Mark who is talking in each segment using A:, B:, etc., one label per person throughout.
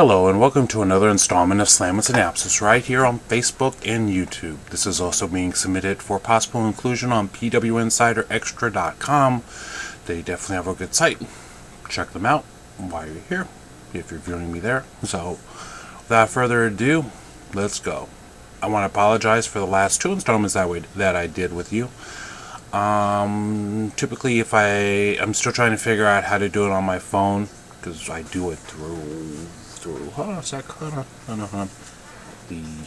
A: Hello and welcome to another installment of Slammin Synapses right here on Facebook and YouTube. This is also being submitted for possible inclusion on pwinsiderextra.com. They definitely have a good site. Check them out while you're here, if you're viewing me there. So, without further ado, let's go. I want to apologize for the last two installments that I did with you. Typically if I'm still trying to figure out how to do it on my phone, because I do it through the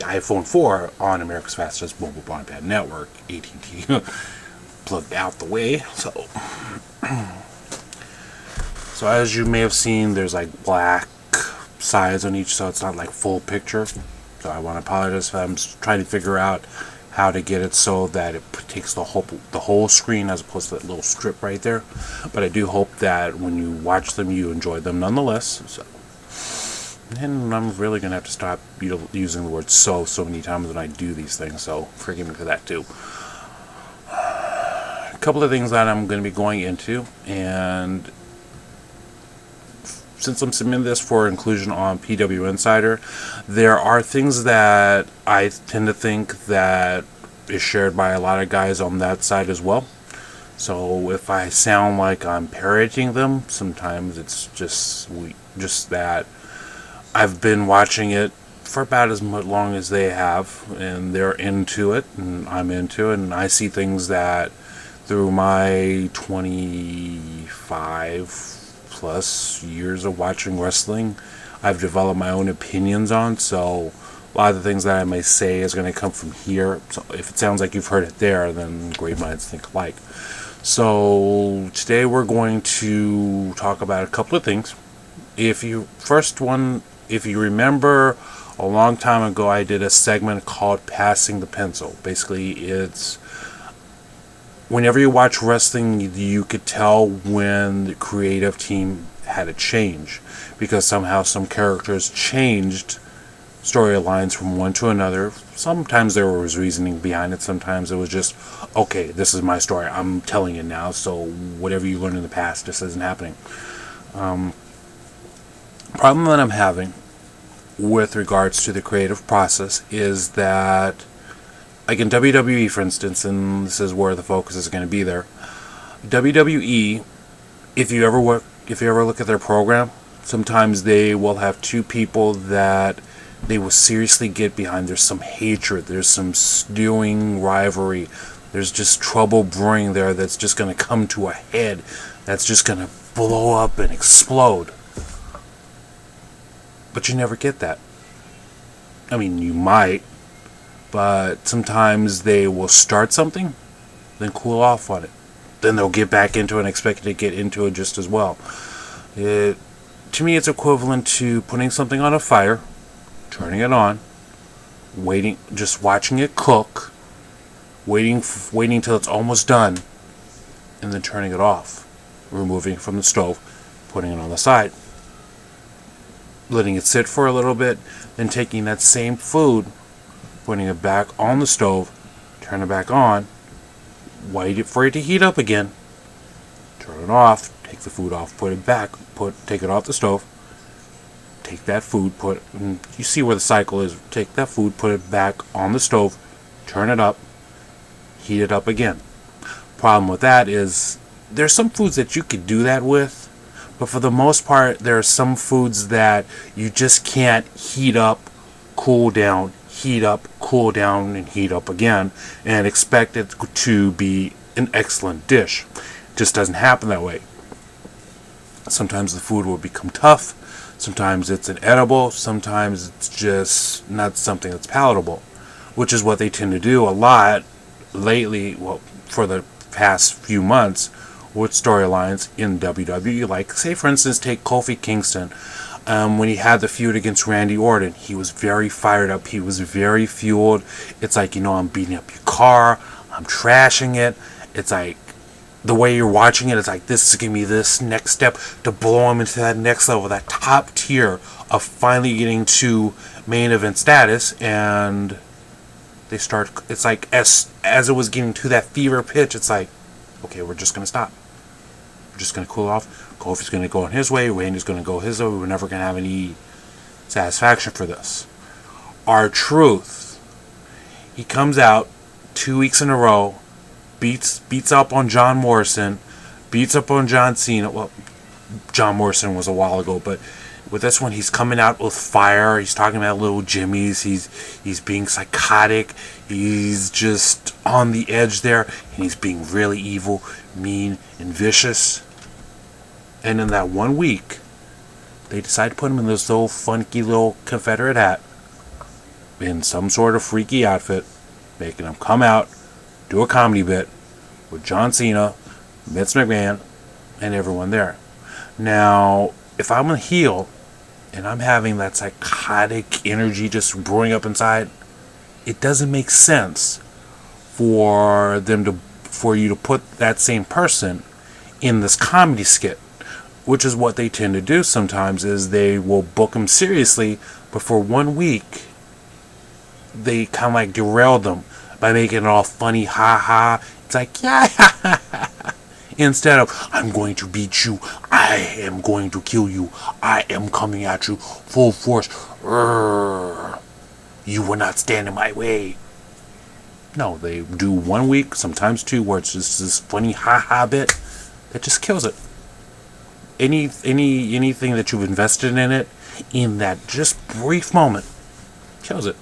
A: iPhone 4 on America's fastest mobile broadband network, AT&T, plugged out the way. So as you may have seen, there's like black sides on each, so it's not like full picture. So I want to apologize if I'm trying to figure out how to get it so that it takes the whole screen as opposed to that little strip right there. But I do hope that when you watch them, you enjoy them nonetheless. So, and I'm really gonna have to stop using the word so many times when I do these things. So forgive me for that too. A couple of things that I'm going to be going into, and since I'm submitting this for inclusion on PW Insider, there are things that I tend to think that is shared by a lot of guys on that side as well. So if I sound like I'm parroting them, sometimes it's just that I've been watching it for about as long as they have, and they're into it, and I'm into it, and I see things that through my 25 plus years of watching wrestling, I've developed my own opinions on. So a lot of the things that I may say is going to come from here. So if it sounds like you've heard it there, then great minds think alike. So today we're going to talk about a couple of things. If you remember, a long time ago I did a segment called Passing the Pencil. Basically, it's whenever you watch wrestling, you could tell when the creative team had a change, because somehow some characters changed storylines from one to another. Sometimes there was reasoning behind it. Sometimes it was just, okay, this is my story, I'm telling it now, so whatever you learned in the past just isn't happening. Problem that I'm having with regards to the creative process is that, like in WWE, for instance, and this is where the focus is going to be there. WWE, if you ever look at their program, sometimes they will have two people that they will seriously get behind. There's some hatred, there's some stewing rivalry, there's just trouble brewing there that's just going to come to a head, that's just going to blow up and explode. But you never get that. I mean, you might, but sometimes they will start something, then cool off on it. Then they'll get back into it and expect to get into it just as well. To me, it's equivalent to putting something on a fire, turning it on, waiting, just watching it cook, waiting till it's almost done, and then turning it off, removing it from the stove, putting it on the side, letting it sit for a little bit, then taking that same food, putting it back on the stove, turn it back on, wait for it to heat up again, turn it off, take the food off, put it back, take it off the stove, take that food, you see where the cycle is, take that food, put it back on the stove, turn it up, heat it up again. Problem with that is, there's some foods that you could do that with, but for the most part, there are some foods that you just can't heat up, cool down, heat up, cool down, and heat up again, and expect it to be an excellent dish. It just doesn't happen that way. Sometimes the food will become tough, sometimes it's inedible, sometimes it's just not something that's palatable, which is what they tend to do a lot lately, well, for the past few months, with storylines in WWE. Like, say for instance, take Kofi Kingston. When he had the feud against Randy Orton, he was very fired up, he was very fueled. It's like, I'm beating up your car, I'm trashing it. It's like, the way you're watching it, it's like, this is giving me this next step to blow him into that next level, that top tier of finally getting to main event status. And it's like, as it was getting to that fever pitch, it's like, okay, we're just going to stop. We're just going to cool off. Kofi's going to go on his way. Randy's going to go his way. We're never going to have any satisfaction for this. R-Truth, he comes out 2 weeks in a row, beats up on John Morrison, beats up on John Cena. Well, John Morrison was a while ago, but with this one, he's coming out with fire. He's talking about little Jimmys. He's being psychotic. He's just on the edge there, and he's being really evil, mean, and vicious. And in that 1 week, they decide to put him in this little funky little Confederate hat, in some sort of freaky outfit, making him come out, do a comedy bit with John Cena, Vince McMahon, and everyone there. Now, if I'm a heel and I'm having that psychotic energy just brewing up inside, it doesn't make sense for you to put that same person in this comedy skit, which is what they tend to do sometimes. Is they will book them seriously, but for 1 week they kind of like derail them by making it all funny, ha ha. It's like, yeah, instead of, I'm going to beat you, I am going to kill you, I am coming at you full force, you will not stand in my way. No, they do 1 week, sometimes 2, where it's just this funny ha ha bit that just kills it. Anything that you've invested in it, in that just brief moment, kills it.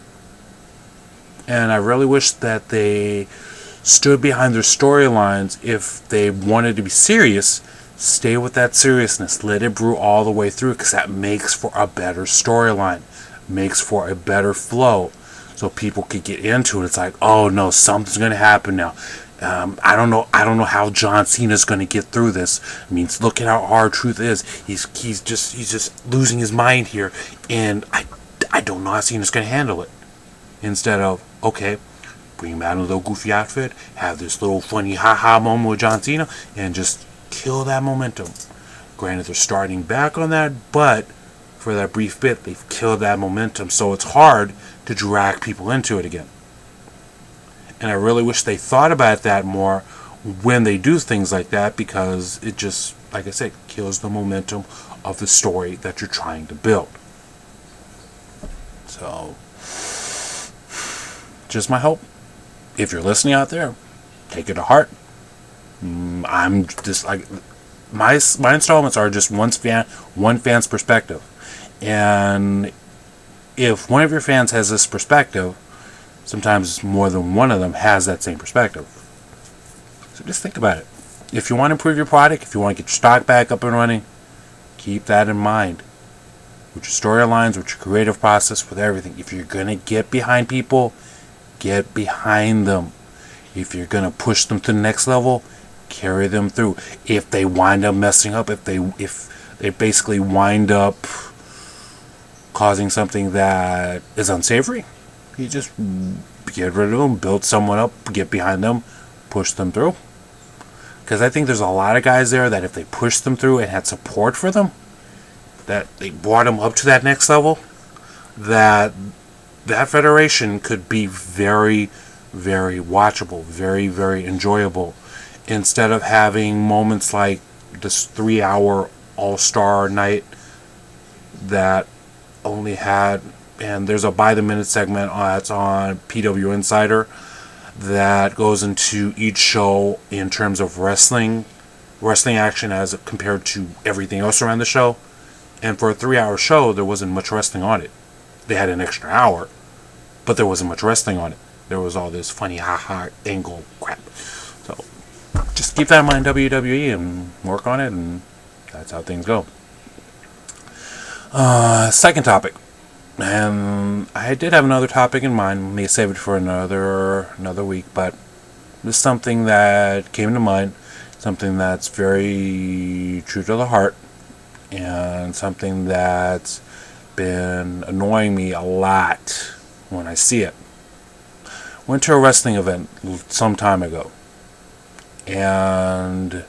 A: And I really wish that they stood behind their storylines. If they wanted to be serious, stay with that seriousness. Let it brew all the way through, because that makes for a better storyline, makes for a better flow, so people could get into it. It's like, oh no, something's going to happen now. I don't know how John Cena's going to get through this. I mean, look at how R-Truth is. He's just losing his mind here, and I don't know how Cena's going to handle it. Instead of, okay, bring him out in a little goofy outfit, have this little funny ha-ha moment with John Cena, and just kill that momentum. Granted, they're starting back on that, but for that brief bit, they've killed that momentum, so it's hard to drag people into it again. And I really wish they thought about that more when they do things like that, because it just, like I said, kills the momentum of the story that you're trying to build. So, just my hope. If you're listening out there, take it to heart. I'm just like, my installments are just one fan's perspective. And if one of your fans has this perspective, sometimes more than one of them has that same perspective. So just think about it. If you want to improve your product, if you want to get your stock back up and running, keep that in mind. With your storylines, with your creative process, with everything. If you're going to get behind people, get behind them. If you're going to push them to the next level, carry them through. If they wind up messing up, if they basically wind up causing something that is unsavory, you just get rid of them, build someone up, get behind them, push them through. Because I think there's a lot of guys there that if they pushed them through and had support for them, that they brought them up to that next level, that federation could be very, very watchable, very, very enjoyable, instead of having moments like this 3-hour all-star night that only had, and there's a by-the-minute segment that's on PW Insider that goes into each show in terms of wrestling action as compared to everything else around the show. And for a 3-hour show, there wasn't much wrestling on it. They had an extra hour, but there wasn't much wrestling on it. There was all this funny ha-ha angle crap. So just keep that in mind, WWE, and work on it, and that's how things go. Second topic. And I did have another topic in mind. May save it for another week, but this is something that came to mind, something that's very true to the heart, and something that's been annoying me a lot when I see it. Went to a wrestling event some time ago, and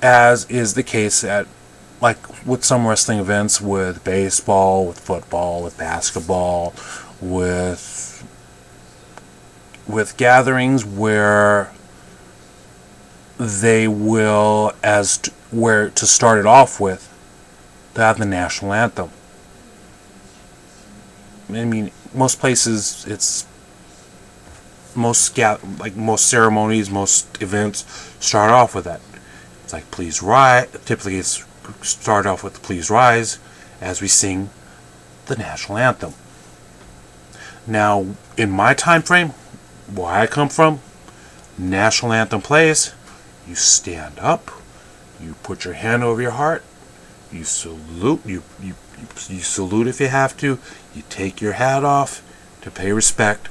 A: as is the case at, like with some wrestling events, with baseball, with football, with basketball, with gatherings where they will, where to start it off with, they have the National Anthem. I mean, most places, it's most ceremonies, most events start off with that. It's like please rise. Typically, it's start off with the please rise as we sing the national anthem. Now, in my time frame, where I come from, national anthem plays. You stand up. You put your hand over your heart. You salute. You salute if you have to. You take your hat off to pay respect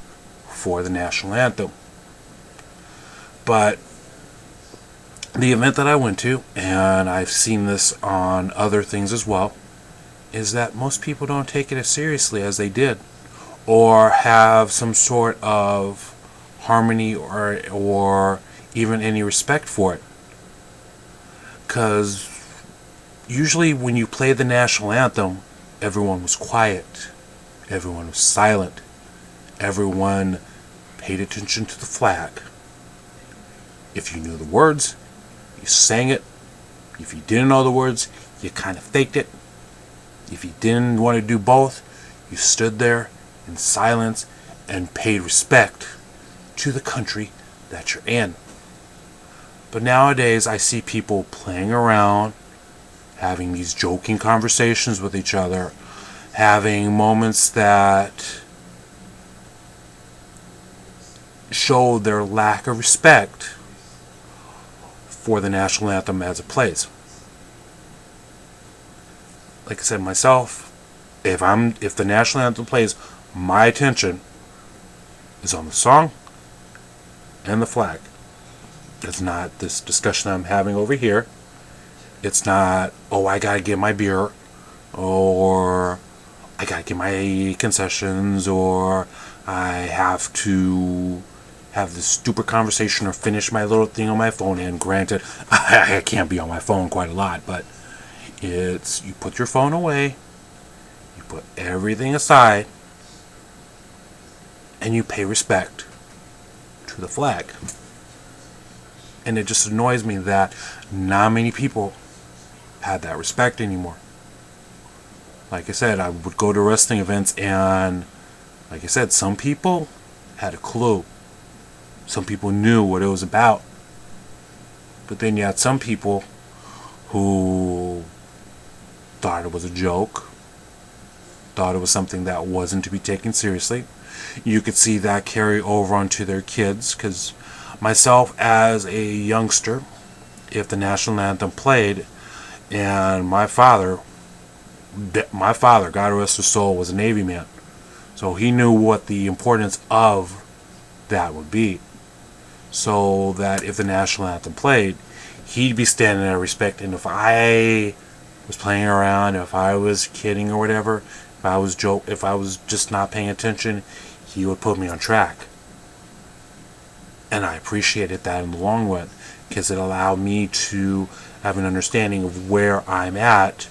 A: for the national anthem. But the event that I went to, and I've seen this on other things as well, is that most people don't take it as seriously as they did, or have some sort of harmony or even any respect for it. Because usually when you play the national anthem, everyone was quiet, everyone was silent, everyone paid attention to the flag. If you knew the words, you sang it. If you didn't know the words, you kind of faked it. If you didn't want to do both, you stood there in silence and paid respect to the country that you're in. But nowadays, I see people playing around, having these joking conversations with each other, having moments that show their lack of respect for the national anthem as it plays. Like I said, myself, if the national anthem plays, my attention is on the song and the flag. It's not this discussion I'm having over here. It's not, oh, I gotta get my beer, or I gotta get my concessions, or I have to have this stupid conversation or finish my little thing on my phone. And granted, I can't be on my phone quite a lot, but it's, you put your phone away, you put everything aside, and you pay respect to the flag. And it just annoys me that not many people had that respect anymore. Like I said, I would go to wrestling events, and like I said, some people had a clue. Some people knew what it was about. But then you had some people who thought it was a joke, thought it was something that wasn't to be taken seriously. You could see that carry over onto their kids, because myself as a youngster, if the national anthem played, and my father, God rest his soul, was a Navy man, so he knew what the importance of that would be. So that if the national anthem played, he'd be standing there respect. And if I was playing around, if I was kidding or whatever, if I was just not paying attention, he would put me on track. And I appreciated that in the long run, because it allowed me to have an understanding of where I'm at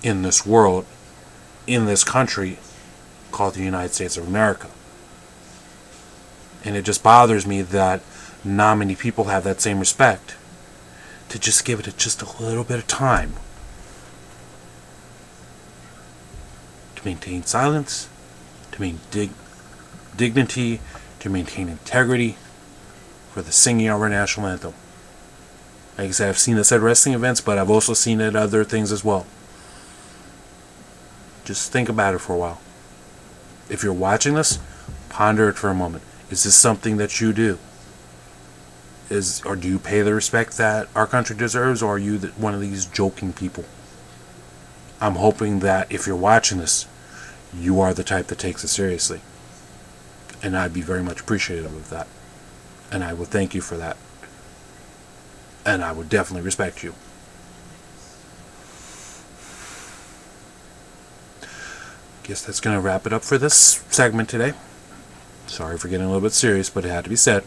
A: in this world, in this country called the United States of America. And it just bothers me that not many people have that same respect, to just give it just a little bit of time to maintain silence, to maintain dignity, to maintain integrity for the singing of our national anthem. Like I said, I've seen this at wrestling events, but I've also seen it at other things as well. Just think about it for a while. If you're watching this, ponder it for a moment. Is this something that you do? Or do you pay the respect that our country deserves, or are you one of these joking people? I'm hoping that if you're watching this, you are the type that takes it seriously. And I'd be very much appreciative of that. And I would thank you for that. And I would definitely respect you. Guess that's going to wrap it up for this segment today. Sorry for getting a little bit serious, but it had to be said.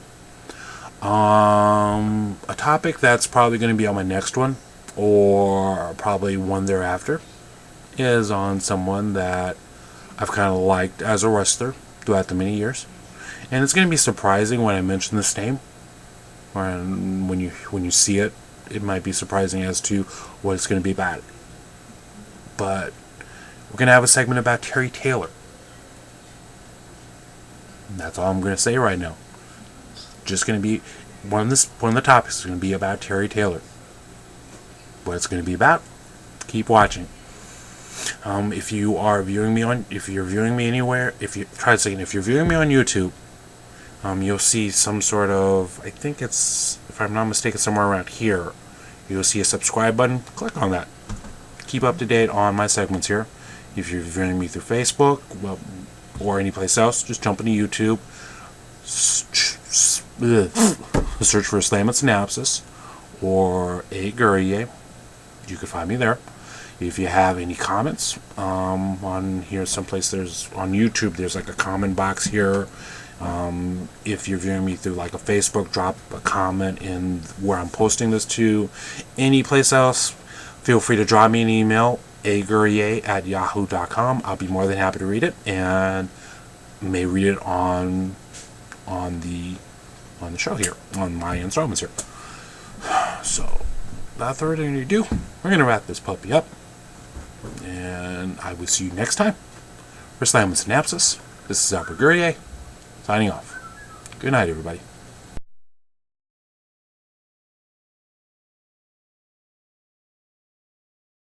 A: A topic that's probably going to be on my next one, or probably one thereafter, is on someone that I've kind of liked as a wrestler throughout the many years. And it's going to be surprising when I mention this name, or when you see it, it might be surprising as to what it's going to be about. But we're going to have a segment about Terry Taylor. And that's all I'm going to say right now. Just going to be one of the topics is going to be about Terry Taylor. What it's going to be about, keep watching. If you're viewing me anywhere, if you're viewing me on YouTube, you'll see some sort of, I think it's, if I'm not mistaken, somewhere around here, you'll see a subscribe button. Click on that. Keep up to date on my segments here. If you're viewing me through Facebook, well, or any place else, just jump into YouTube, search for Slammin Synapses or A Guerrier. You can find me there. If you have any comments on here, someplace on YouTube, there's like a comment box here. If you're viewing me through like a Facebook, drop a comment in where I'm posting this to. Any place else, feel free to drop me an email, aguerrier@yahoo.com. I'll be more than happy to read it, and may read it on the show here, on my installments here. So, without further ado, we're going to wrap this puppy up. And I will see you next time for Slammin Synapses. This is Albert Guerrier, signing off. Good night, everybody.